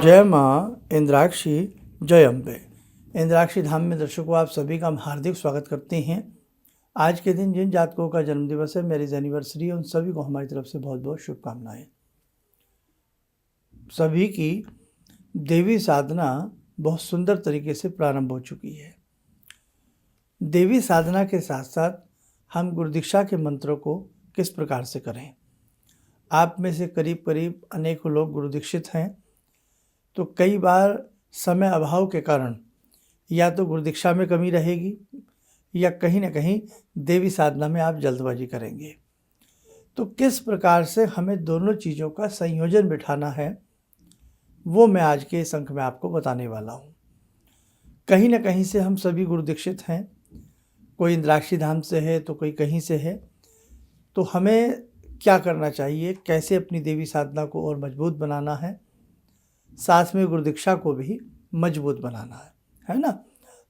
जय माँ इंद्राक्षी, जय अम्बे। इंद्राक्षी धाम में दर्शकों आप सभी का हम हार्दिक स्वागत करते हैं। आज के दिन जिन जातकों का जन्मदिवस है, मैरिज एनिवर्सरी है, उन सभी को हमारी तरफ से बहुत बहुत शुभकामनाएं। सभी की देवी साधना बहुत सुंदर तरीके से प्रारंभ हो चुकी है। देवी साधना के साथ साथ हम गुरु दीक्षा के मंत्रों को किस प्रकार से करें। आप में से करीब करीब अनेकों लोग गुरु दीक्षित हैं, तो कई बार समय अभाव के कारण या तो गुरु दीक्षा में कमी रहेगी या कहीं ना कहीं देवी साधना में आप जल्दबाजी करेंगे। तो किस प्रकार से हमें दोनों चीज़ों का संयोजन बिठाना है, वो मैं आज के इस अंक में आपको बताने वाला हूँ। कहीं ना कहीं से हम सभी गुरु दीक्षित हैं, कोई इंद्राक्षी धाम से है तो कोई कहीं से है। तो हमें क्या करना चाहिए, कैसे अपनी देवी साधना को और मजबूत बनाना है, साथ में गुरु दीक्षा को भी मजबूत बनाना है ना।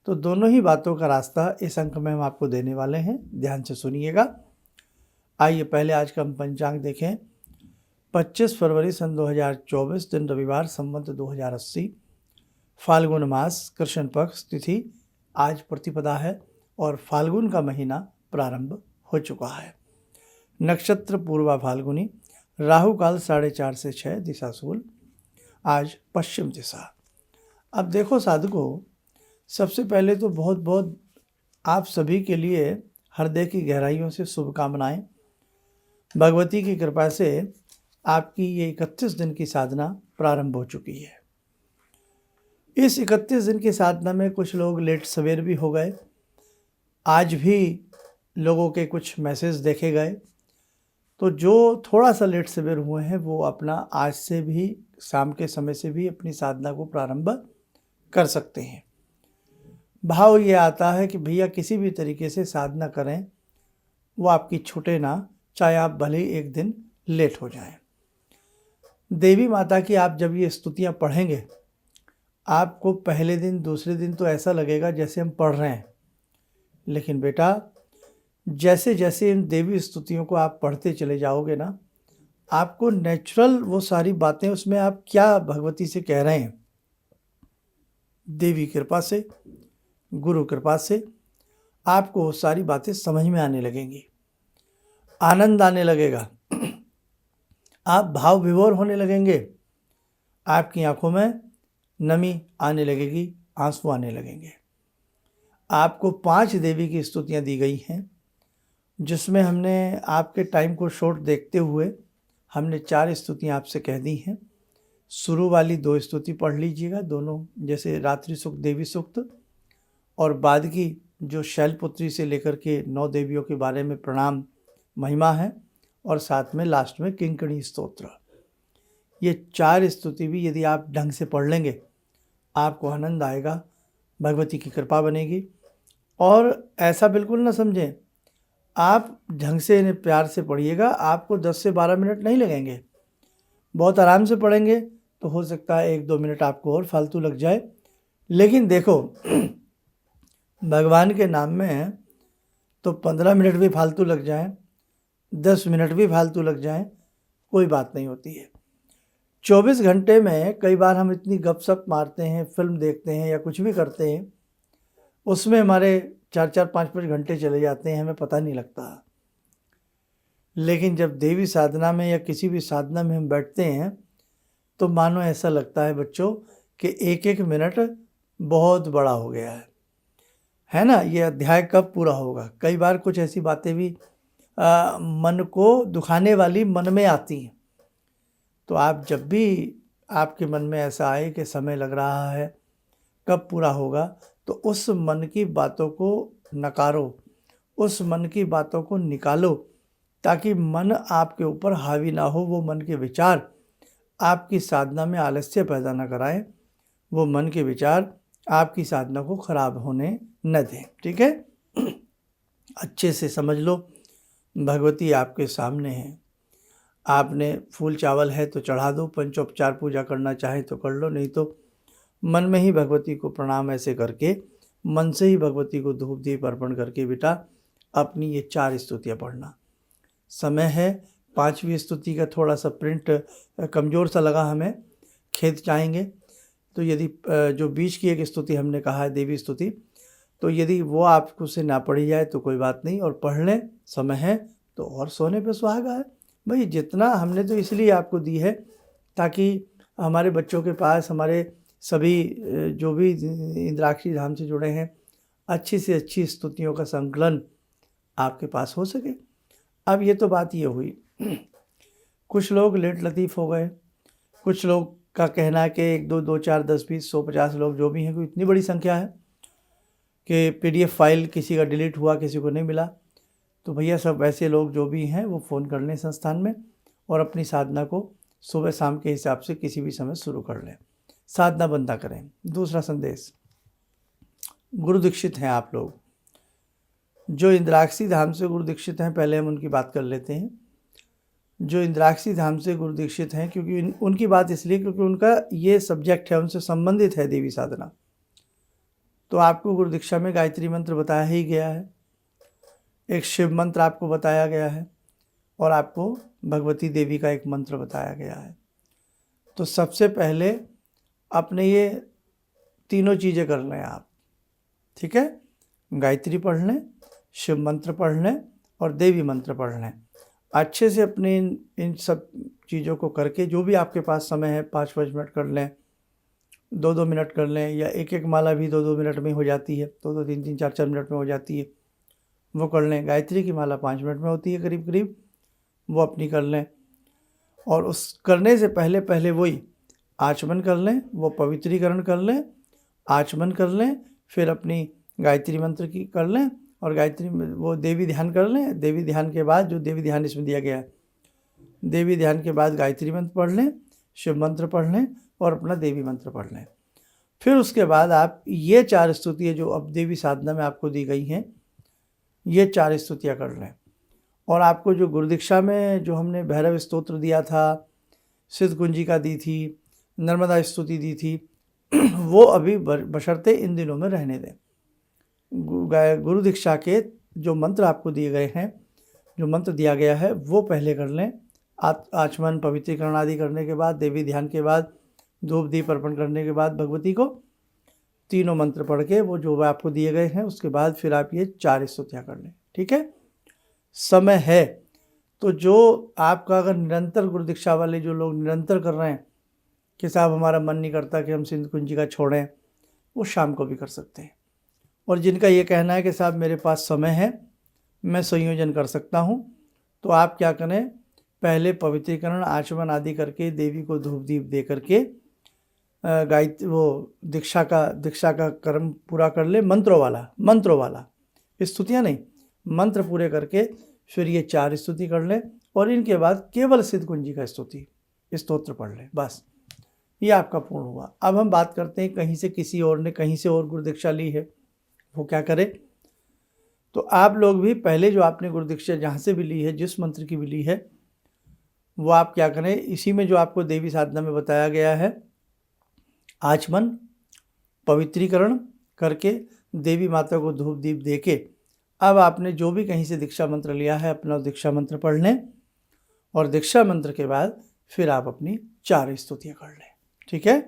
तो दोनों ही बातों का रास्ता इस अंक में हम आपको देने वाले हैं, ध्यान से सुनिएगा। आइए पहले आज का हम पंचांग देखें। 25 फरवरी सन 2024, दिन रविवार, संवत 2080, फाल्गुन मास, कृष्ण पक्ष, तिथि आज प्रतिपदा है और फाल्गुन का महीना प्रारंभ हो चुका है। नक्षत्र पूर्वा फाल्गुनी, राहु काल 4:30 से 6, दिशा शूल, आज पश्चिम दिशा। अब देखो साधकों, सबसे पहले तो बहुत बहुत आप सभी के लिए हृदय की गहराइयों से शुभकामनाएं। भगवती की कृपा से आपकी ये 31 दिन की साधना प्रारंभ हो चुकी है। इस 31 दिन की साधना में कुछ लोग लेट सवेर भी हो गए। आज भी लोगों के कुछ मैसेज देखे गए, तो जो थोड़ा सा लेट सवेर हुए हैं वो अपना आज से भी शाम के समय से भी अपनी साधना को प्रारंभ कर सकते हैं। भाव ये आता है कि भैया किसी भी तरीके से साधना करें, वो आपकी छूटे ना, चाहे आप भले ही एक दिन लेट हो जाएं। देवी माता की आप जब ये स्तुतियाँ पढ़ेंगे, आपको पहले दिन दूसरे दिन तो ऐसा लगेगा जैसे हम पढ़ रहे हैं, लेकिन बेटा जैसे जैसे इन देवी स्तुतियों को आप पढ़ते चले जाओगे ना, आपको नेचुरल वो सारी बातें, उसमें आप क्या भगवती से कह रहे हैं, देवी कृपा से, गुरु कृपा से आपको वो सारी बातें समझ में आने लगेंगी, आनंद आने लगेगा, आप भाव विभोर होने लगेंगे, आपकी आंखों में नमी आने लगेगी, आंसू आने लगेंगे। आपको 5 देवी की स्तुतियाँ दी गई हैं, जिसमें हमने आपके टाइम को शॉर्ट देखते हुए हमने 4 स्तुतियाँ आपसे कह दी हैं। शुरू वाली 2 स्तुति पढ़ लीजिएगा, दोनों, जैसे रात्रि सूक्त, देवी सूक्त, और बाद की जो शैलपुत्री से लेकर के 9 देवियों के बारे में प्रणाम महिमा है, और साथ में लास्ट में किंकणी स्तोत्र। ये 4 स्तुति भी यदि आप ढंग से पढ़ लेंगे, आपको आनंद आएगा, भगवती की कृपा बनेगी। और ऐसा बिल्कुल ना समझें, आप ढंग से इन्हें प्यार से पढ़िएगा, आपको 10 से 12 मिनट नहीं लगेंगे। बहुत आराम से पढ़ेंगे तो हो सकता है 1-2 मिनट आपको और फालतू लग जाए, लेकिन देखो भगवान के नाम में तो 15 मिनट भी फालतू लग जाएं, 10 मिनट भी फालतू लग जाएं, कोई बात नहीं होती है। 24 घंटे में कई बार हम इतनी गपशप मारते हैं, फिल्म देखते हैं या कुछ भी करते हैं, उसमें हमारे 4-4, 5-5 घंटे चले जाते हैं, हमें पता नहीं लगता। लेकिन जब देवी साधना में या किसी भी साधना में हम बैठते हैं, तो मानो ऐसा लगता है बच्चों कि एक एक मिनट बहुत बड़ा हो गया है ना। ये अध्याय कब पूरा होगा। कई बार कुछ ऐसी बातें भी मन को दुखाने वाली मन में आती हैं। तो आप जब भी आपके मन में ऐसा आए कि समय लग रहा है, कब पूरा होगा, तो उस मन की बातों को नकारो, उस मन की बातों को निकालो, ताकि मन आपके ऊपर हावी ना हो। वो मन के विचार आपकी साधना में आलस्य पैदा न कराएं, वो मन के विचार आपकी साधना को खराब होने न दें। ठीक है, अच्छे से समझ लो, भगवती आपके सामने है। आपने फूल चावल है तो चढ़ा दो, पंचोपचार पूजा करना चाहे तो कर लो, नहीं तो मन में ही भगवती को प्रणाम ऐसे करके, मन से ही भगवती को धूप दीप अर्पण करके बेटा अपनी ये 4 स्तुतियाँ पढ़ना। समय है 5वीं स्तुति का थोड़ा सा प्रिंट कमज़ोर सा लगा हमें, खेत चाहेंगे, तो यदि जो बीच की एक स्तुति हमने कहा है देवी स्तुति, तो यदि वो आपको से ना पढ़ी जाए तो कोई बात नहीं, और पढ़ लें, समय है तो और सोने पे सुहागा है। भाई जितना हमने तो इसलिए आपको दी है ताकि हमारे बच्चों के पास, हमारे सभी जो भी इंद्राक्षी धाम से जुड़े हैं, अच्छी से अच्छी स्तुतियों का संकलन आपके पास हो सके। अब ये तो बात ये हुई, कुछ लोग लेट लतीफ़ हो गए, कुछ लोग का कहना है कि 1 2 2 4 10 20 150 लोग जो भी हैं, कोई इतनी बड़ी संख्या है कि PDF फाइल किसी का डिलीट हुआ, किसी को नहीं मिला। तो भैया सब वैसे लोग जो भी हैं वो फ़ोन कर लें संस्थान में और अपनी साधना को सुबह शाम के हिसाब से किसी भी समय शुरू कर लें, साधना बंद ना करें। दूसरा संदेश, गुरु दीक्षित हैं आप लोग, जो इंद्राक्षी धाम से गुरु दीक्षित हैं, पहले हम उनकी बात कर लेते हैं। जो इंद्राक्षी धाम से गुरु दीक्षित हैं, क्योंकि उनकी बात इसलिए क्योंकि उनका ये सब्जेक्ट है, उनसे संबंधित है देवी साधना। तो आपको गुरु दीक्षा में गायत्री मंत्र बताया ही गया है, एक शिव मंत्र आपको बताया गया है, और आपको भगवती देवी का एक मंत्र बताया गया है। तो सबसे पहले अपने ये तीनों चीज़ें कर लें आप, ठीक है। गायत्री पढ़ लें, शिव मंत्र पढ़ लें और देवी मंत्र पढ़ लें। अच्छे से अपने इन सब चीज़ों को करके, जो भी आपके पास समय है, 5-5 मिनट कर लें, 2-2 मिनट कर लें, या एक माला भी 2-2 मिनट में हो जाती है, 2-2 3-3 4-4 मिनट में हो जाती है, वो कर लें। गायत्री की माला 5 मिनट में होती है करीब करीब, वो अपनी कर लें। और उस करने से पहले पहले वही आचमन कर लें, वो पवित्रीकरण कर लें, आचमन कर लें, फिर अपनी गायत्री मंत्र की कर लें, और गायत्री वो देवी ध्यान कर लें। देवी ध्यान के बाद, जो देवी ध्यान इसमें दिया गया है, देवी ध्यान के बाद गायत्री मंत्र पढ़ लें, शिव मंत्र पढ़ लें और अपना देवी मंत्र पढ़ लें। फिर उसके बाद आप ये 4 स्तुतियाँ जो अब देवी साधना में आपको दी गई हैं, ये 4 स्तुतियाँ कर लें। और आपको जो गुरु दीक्षा में जो हमने भैरव स्तोत्र दिया था, सिद्ध कुंजिका दी थी, नर्मदा स्तुति दी थी, वो अभी बशर्ते इन दिनों में रहने दें। गुरु दीक्षा के जो मंत्र आपको दिए गए हैं, जो मंत्र दिया गया है, वो पहले कर लें। आचमन पवित्रीकरण आदि करने के बाद, देवी ध्यान के बाद, धूप दीप अर्पण करने के बाद भगवती को तीनों मंत्र पढ़ के, वो जो आपको दिए गए हैं, उसके बाद फिर आप ये 4 स्तुतियाँ कर लें, ठीक है। समय है तो जो आपका, अगर निरंतर गुरु दीक्षा वाले जो लोग निरंतर कर रहे हैं कि साहब हमारा मन नहीं करता कि हम सिंध कुंजिका छोड़ें, वो शाम को भी कर सकते हैं। और जिनका ये कहना है कि साहब मेरे पास समय है, मैं संयोजन कर सकता हूँ, तो आप क्या करें, पहले पवित्रीकरण आचमन आदि करके, देवी को धूप दीप दे करके गायत्री वो दीक्षा का कर्म पूरा कर ले, मंत्रों वाला स्तुतियाँ नहीं, मंत्र पूरे करके फिर ये 4 स्तुति कर लें, और इनके बाद केवल सिद्ध कुंजिका स्तुति स्तोत्र पढ़ लें, बस ये आपका पूर्ण हुआ। अब हम बात करते हैं, कहीं से किसी और ने कहीं से और गुरु दीक्षा ली है, वो क्या करे। तो आप लोग भी पहले जो आपने गुरु दीक्षा जहाँ से भी ली है, जिस मंत्र की भी ली है, वो आप क्या करें, इसी में जो आपको देवी साधना में बताया गया है, आचमन पवित्रीकरण करके देवी माता को धूप दीप दे के, अब आपने जो भी कहीं से दीक्षा मंत्र लिया है, अपना दीक्षा मंत्र पढ़ लें, और दीक्षा मंत्र के बाद फिर आप अपनी 4 स्तुतियाँ कर लें, ठीक है।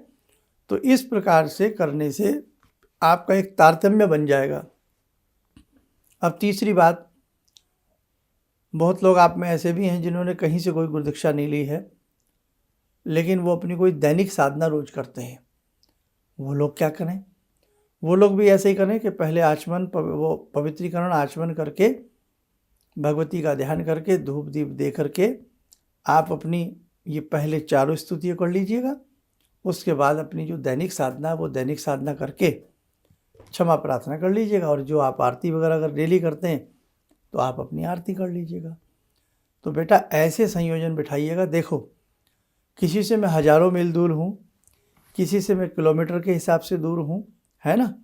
तो इस प्रकार से करने से आपका एक तारतम्य बन जाएगा। अब तीसरी बात, बहुत लोग आप में ऐसे भी हैं जिन्होंने कहीं से कोई गुरु दीक्षा नहीं ली है, लेकिन वो अपनी कोई दैनिक साधना रोज करते हैं। वो लोग क्या करें, वो लोग भी ऐसे ही करें कि पहले आचमन वो पवित्रीकरण आचमन करके, भगवती का ध्यान करके, धूप दीप दे करके आप अपनी ये पहले 4 स्तुतियाँ कर लीजिएगा। उसके बाद अपनी जो दैनिक साधना, वो दैनिक साधना करके क्षमा प्रार्थना कर लीजिएगा। और जो आप आरती वगैरह अगर डेली करते हैं तो आप अपनी आरती कर लीजिएगा। तो बेटा ऐसे संयोजन बिठाइएगा। देखो, किसी से मैं हज़ारों मील दूर हूँ, किसी से मैं किलोमीटर के हिसाब से दूर हूँ, है ना,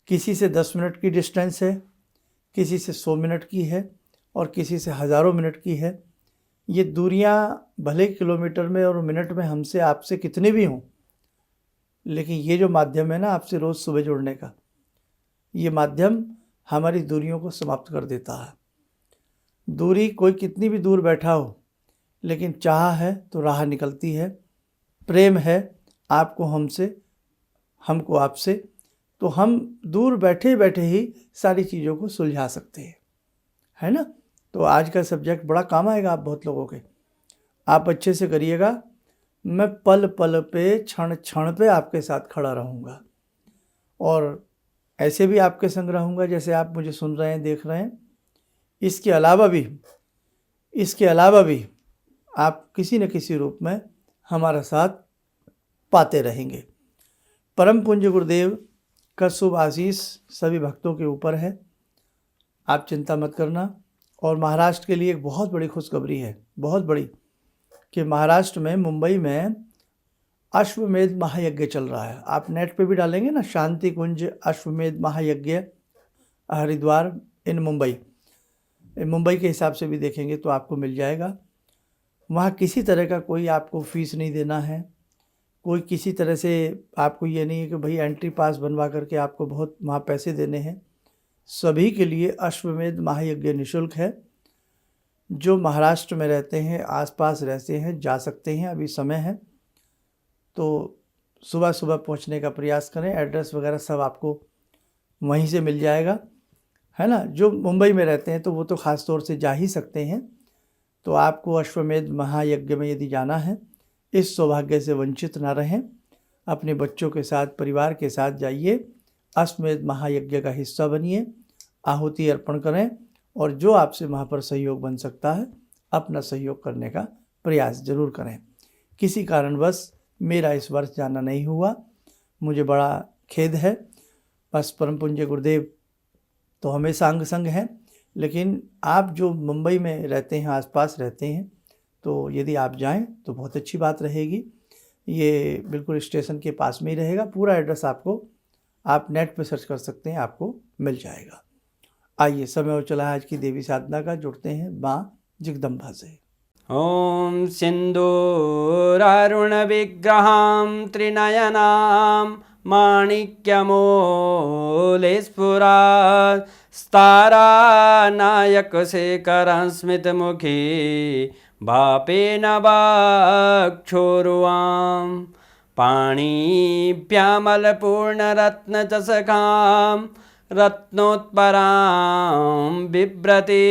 किसी से 10 मिनट की डिस्टेंस है, किसी से 100 मिनट की है, और किसी से हज़ारों मिनट की है। ये दूरियाँ भले किलोमीटर में और मिनट में हमसे आपसे कितने भी हों, लेकिन ये जो माध्यम है ना आपसे रोज़ सुबह जुड़ने का, ये माध्यम हमारी दूरियों को समाप्त कर देता है। दूरी कोई कितनी भी दूर बैठा हो, लेकिन चाह है तो राह निकलती है, प्रेम है आपको हमसे हमको आपसे, तो हम दूर बैठे बैठे ही सारी चीज़ों को सुलझा सकते हैं, है ना। तो आज का सब्जेक्ट बड़ा काम आएगा आप बहुत लोगों के। आप अच्छे से करिएगा। मैं पल पल पे, क्षण क्षण पे आपके साथ खड़ा रहूँगा और ऐसे भी आपके संग रहूँगा जैसे आप मुझे सुन रहे हैं, देख रहे हैं। इसके अलावा भी आप किसी न किसी रूप में हमारा साथ पाते रहेंगे। परम पूज्य गुरुदेव का शुभ आशीष सभी भक्तों के ऊपर है, आप चिंता मत करना। और महाराष्ट्र के लिए एक बहुत बड़ी खुशखबरी है, बहुत बड़ी, कि महाराष्ट्र में मुंबई में अश्वमेध महायज्ञ चल रहा है। आप नेट पे भी डालेंगे ना, शांति कुंज अश्वमेध महायज्ञ हरिद्वार इन मुंबई के हिसाब से भी देखेंगे तो आपको मिल जाएगा। वहाँ किसी तरह का कोई आपको फीस नहीं देना है, कोई किसी तरह से आपको ये नहीं है कि भाई एंट्री पास बनवा करके आपको बहुत वहाँ पैसे देने हैं। सभी के लिए अश्वमेध महायज्ञ निःशुल्क है। जो महाराष्ट्र में रहते हैं, आसपास रहते हैं, जा सकते हैं, अभी समय है तो सुबह सुबह पहुंचने का प्रयास करें। एड्रेस वगैरह सब आपको वहीं से मिल जाएगा, है ना। जो मुंबई में रहते हैं तो वो तो ख़ास तौर से जा ही सकते हैं। तो आपको अश्वमेध महायज्ञ में यदि जाना है, इस सौभाग्य से वंचित ना रहें। अपने बच्चों के साथ, परिवार के साथ जाइए, अश्वमेध महायज्ञ का हिस्सा बनिए, आहुति अर्पण करें और जो आपसे वहाँ पर सहयोग बन सकता है अपना सहयोग करने का प्रयास जरूर करें। किसी कारणवश मेरा इस वर्ष जाना नहीं हुआ, मुझे बड़ा खेद है। बस परम पूज्य गुरुदेव तो हमेशा अंग संग हैं, लेकिन आप जो मुंबई में रहते हैं, आसपास रहते हैं, तो यदि आप जाएं तो बहुत अच्छी बात रहेगी। ये बिल्कुल स्टेशन के पास में ही रहेगा। पूरा एड्रेस आपको, आप नेट पे सर्च कर सकते हैं, आपको मिल जाएगा। आइए, समय हो चला है आज की देवी साधना का। जुड़ते हैं माँ जगदम्बा से। ॐ सिन्दूरारुणविग्रहां त्रिनयनां माणिक्यमौलिस्फुरात् स्तारानायकशेखरं स्मितमुखी भापेन वाक्छोरुवां पाणिभ्यामलपूर्णरत्नचषकां रत्नोत्परां बिभ्रति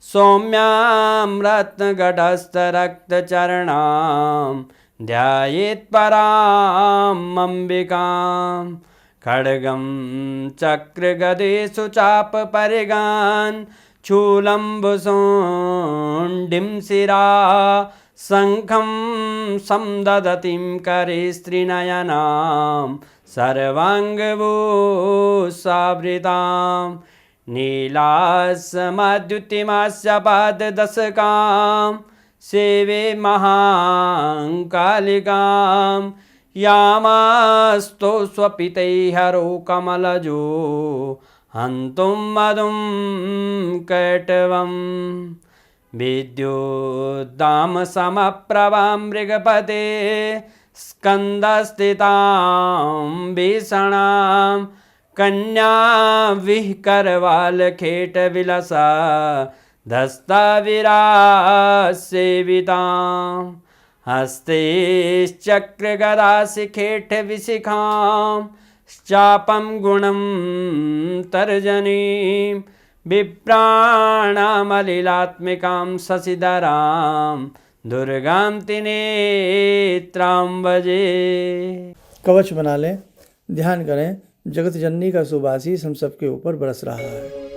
सौम्यां रत्नघटस्थरक्तचरणां ध्यायेत्परामम्बिकां खड्गं चक्रगदेषु चापपरिगान् शूलम्बुशोण्डिं शिरा शङ्खं संदधतीं करे स्त्रीनयनां सर्वाङ्गभूषावृतां नीलासमद्युतिमास्य पाददशकां सेवे महाकालिकां यामास्तो स्वपितैहरो कमलजो हन्तुं मधुं कैटवम् विद्युद्दामसमप्रभां मृगपते स्कन्दस्थितां भीषणां कन्या विहकरवालखेटविलसा धस्ताविरासेवितां हस्तैश्चक्रगदाशिखेटविशिखां चापं गुणं तर्जनीं विप्राणामलिलात्मिकां शशिधरां दुर्गां त्रिनेत्रां भजे। कवच बना लें, ध्यान करें, जगत जननी का शुभ आशीष हम सबके ऊपर बरस रहा है।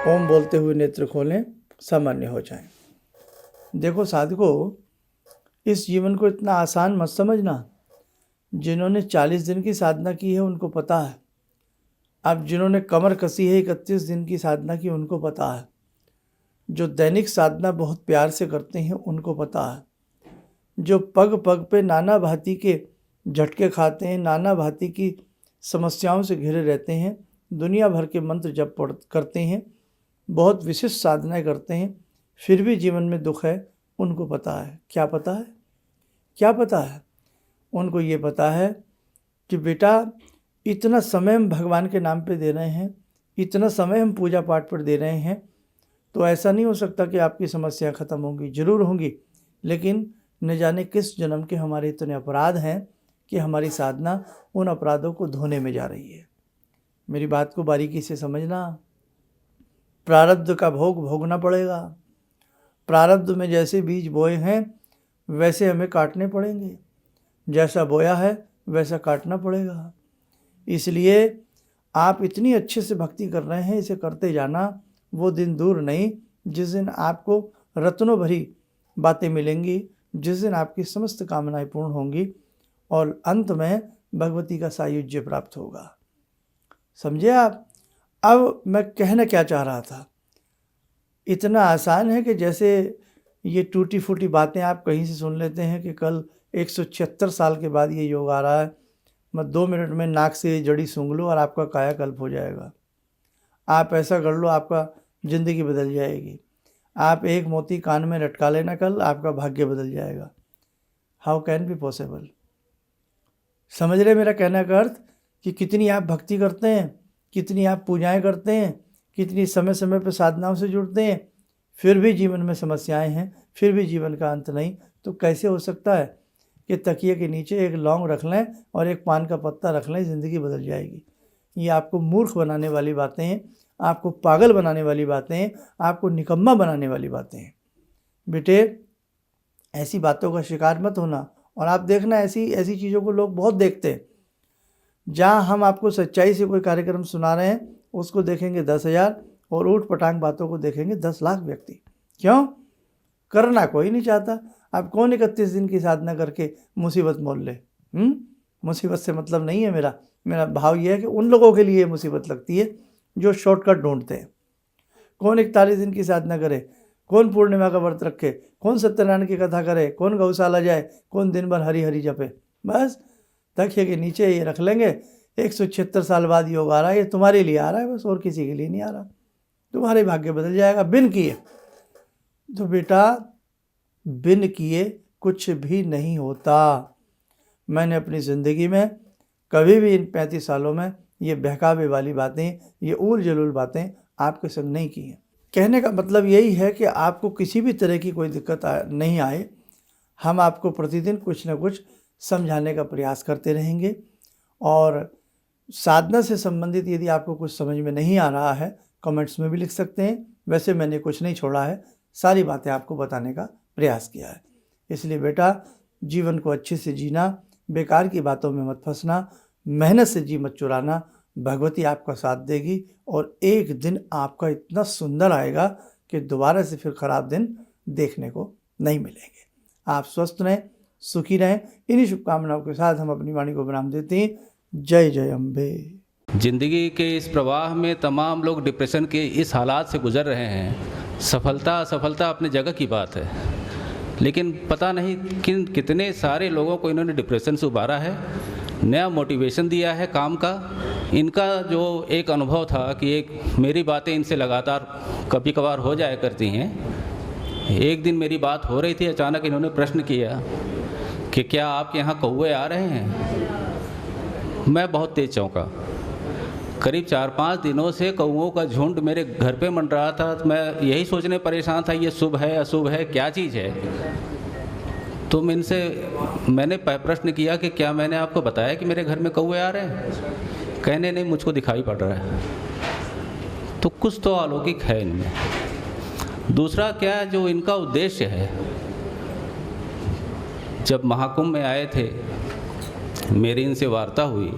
ओम बोलते हुए नेत्र खोलें, सामान्य हो जाएं। देखो साधकों, इस जीवन को इतना आसान मत समझना। जिन्होंने 40 दिन की साधना की है उनको पता है। अब जिन्होंने कमर कसी है 31 दिन की साधना की उनको पता है। जो दैनिक साधना बहुत प्यार से करते हैं उनको पता है। जो पग पग पे नाना भांति के झटके खाते हैं, नाना भांति की समस्याओं से घिरे रहते हैं, दुनिया भर के मंत्र जप करते हैं, बहुत विशिष्ट साधनाएं करते हैं, फिर भी जीवन में दुख है, उनको पता है। क्या पता है? क्या पता है? उनको ये पता है कि बेटा इतना समय हम भगवान के नाम पे दे रहे हैं, इतना समय हम पूजा पाठ पर दे रहे हैं, तो ऐसा नहीं हो सकता कि आपकी समस्या ख़त्म होंगी। ज़रूर होंगी, लेकिन न जाने किस जन्म के हमारे इतने अपराध हैं कि हमारी साधना उन अपराधों को धोने में जा रही है। मेरी बात को बारीकी से समझना। प्रारब्ध का भोग भोगना पड़ेगा। प्रारब्ध में जैसे बीज बोए हैं वैसे हमें काटने पड़ेंगे, जैसा बोया है वैसा काटना पड़ेगा। इसलिए आप इतनी अच्छे से भक्ति कर रहे हैं, इसे करते जाना। वो दिन दूर नहीं जिस दिन आपको रत्नों भरी बातें मिलेंगी, जिस दिन आपकी समस्त कामनाएं पूर्ण होंगी और अंत में भगवती का सायुज्य प्राप्त होगा। समझे आप? अब मैं कहना क्या चाह रहा था, इतना आसान है कि जैसे ये टूटी फूटी बातें आप कहीं से सुन लेते हैं कि कल 176 साल के बाद ये योग आ रहा है, मैं 2 मिनट में नाक से जड़ी सूंघ लूँ और आपका कायाकल्प हो जाएगा। आप ऐसा कर लो, आपका ज़िंदगी बदल जाएगी। आप एक मोती कान में लटका लेना, कल आपका भाग्य बदल जाएगा। How can be possible? समझ रहे मेरा कहने का अर्थ कि कितनी आप भक्ति करते हैं, कितनी आप पूजाएं करते हैं, कितनी समय समय पर साधनाओं से जुड़ते हैं, फिर भी जीवन में समस्याएं हैं, फिर भी जीवन का अंत नहीं। तो कैसे हो सकता है कि तकिए के नीचे एक लौंग रख लें और एक पान का पत्ता रख लें, ज़िंदगी बदल जाएगी? ये आपको मूर्ख बनाने वाली बातें हैं, आपको पागल बनाने वाली बातें हैं, आपको निकम्मा बनाने वाली बातें हैं। बेटे, ऐसी बातों का शिकार मत होना। और आप देखना, ऐसी चीज़ों को लोग बहुत देखते हैं। जहाँ हम आपको सच्चाई से कोई कार्यक्रम सुना रहे हैं उसको देखेंगे 10,000 और ऊट पटांग बातों को देखेंगे 10 लाख व्यक्ति। क्यों? करना कोई नहीं चाहता। अब कौन 31 दिन की साधना करके मुसीबत मोल ले? मुसीबत से मतलब नहीं है मेरा भाव ये है कि उन लोगों के लिए मुसीबत लगती है जो शॉर्टकट ढूंढते हैं। कौन 41 दिन की साधना करे, कौन पूर्णिमा का व्रत रखे, कौन सत्यनारायण की कथा करे, कौन गौशाला जाए, कौन दिन भर हरी हरी जपे। बस तकिए के नीचे ये रख लेंगे, 176 साल बाद योग आ रहा है, ये तुम्हारे लिए आ रहा है बस, और किसी के लिए नहीं आ रहा। तुम्हारे भाग्य बदल जाएगा बिन किए। तो बेटा, बिन किए कुछ भी नहीं होता। मैंने अपनी ज़िंदगी में कभी भी इन 35 सालों में ये बहकावे वाली बातें, ये उल जलूल बातें आपके संग नहीं की हैं। कहने का मतलब यही है कि आपको किसी भी तरह की कोई दिक्कत नहीं आए। हम आपको प्रतिदिन कुछ ना कुछ समझाने का प्रयास करते रहेंगे। और साधना से संबंधित यदि आपको कुछ समझ में नहीं आ रहा है, कमेंट्स में भी लिख सकते हैं। वैसे मैंने कुछ नहीं छोड़ा है, सारी बातें आपको बताने का प्रयास किया है। इसलिए बेटा, जीवन को अच्छे से जीना, बेकार की बातों में मत फंसना, मेहनत से जी मत चुराना। भगवती आपका साथ देगी और एक दिन आपका इतना सुंदर आएगा कि दोबारा से फिर ख़राब दिन देखने को नहीं मिलेंगे। आप स्वस्थ रहें, सुखी रहें। इन्हीं शुभकामनाओं के साथ हम अपनी वाणी को विराम देते हैं। जय जय अम्बे। जिंदगी के इस प्रवाह में तमाम लोग डिप्रेशन के इस हालात से गुजर रहे हैं। सफलता असफलता अपनी जगह की बात है, लेकिन पता नहीं कितने सारे लोगों को इन्होंने डिप्रेशन से उबारा है, नया मोटिवेशन दिया है काम का। इनका जो एक अनुभव था कि एक मेरी बातें इनसे लगातार कभी कभार हो जाया करती हैं। एक दिन मेरी बात हो रही थी, अचानक इन्होंने प्रश्न किया कि क्या आपके यहाँ कौवे आ रहे हैं? मैं बहुत तेज चौंका। करीब 4-5 दिनों से कौवों का झुंड मेरे घर पे मंड रहा था। तो मैं यही सोचने परेशान था, ये शुभ है अशुभ है, क्या चीज़ है। तो मैंने प्रश्न किया कि क्या मैंने आपको बताया कि मेरे घर में कौवे आ रहे हैं? कहने नहीं, मुझको दिखाई पड़ रहा है। तो कुछ तो अलौकिक है इनमें। दूसरा क्या, जो इनका उद्देश्य है, जब महाकुंभ में आए थे, मेरी इनसे वार्ता हुई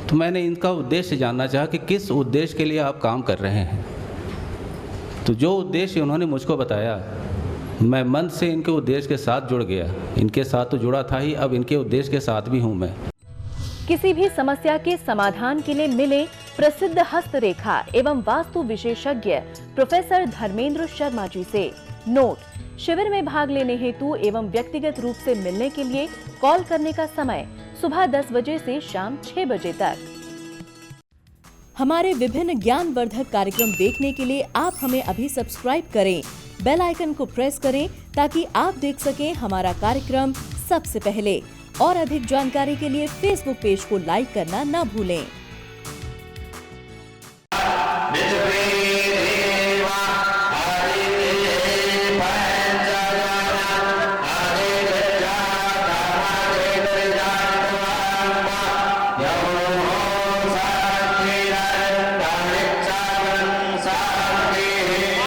तो मैंने इनका उद्देश्य जानना चाहा कि किस उद्देश्य के लिए आप काम कर रहे हैं। तो जो उद्देश्य उन्होंने मुझको बताया, मैं मन से इनके उद्देश्य के साथ जुड़ गया। इनके साथ तो जुड़ा था ही, अब इनके उद्देश्य के साथ भी हूँ मैं। किसी भी समस्या के समाधान के लिए मिले प्रसिद्ध हस्तरेखा एवं वास्तु विशेषज्ञ प्रोफेसर धर्मेंद्र शर्मा जी से। नोट: शिविर में भाग लेने हेतु एवं व्यक्तिगत रूप से मिलने के लिए कॉल करने का समय सुबह 10 बजे से शाम 6 बजे तक। हमारे विभिन्न ज्ञानवर्धक कार्यक्रम देखने के लिए आप हमें अभी सब्सक्राइब करें, बेल आइकन को प्रेस करें ताकि आप देख सकें हमारा कार्यक्रम सबसे पहले। और अधिक जानकारी के लिए फेसबुक पेज को लाइक करना न भूलें।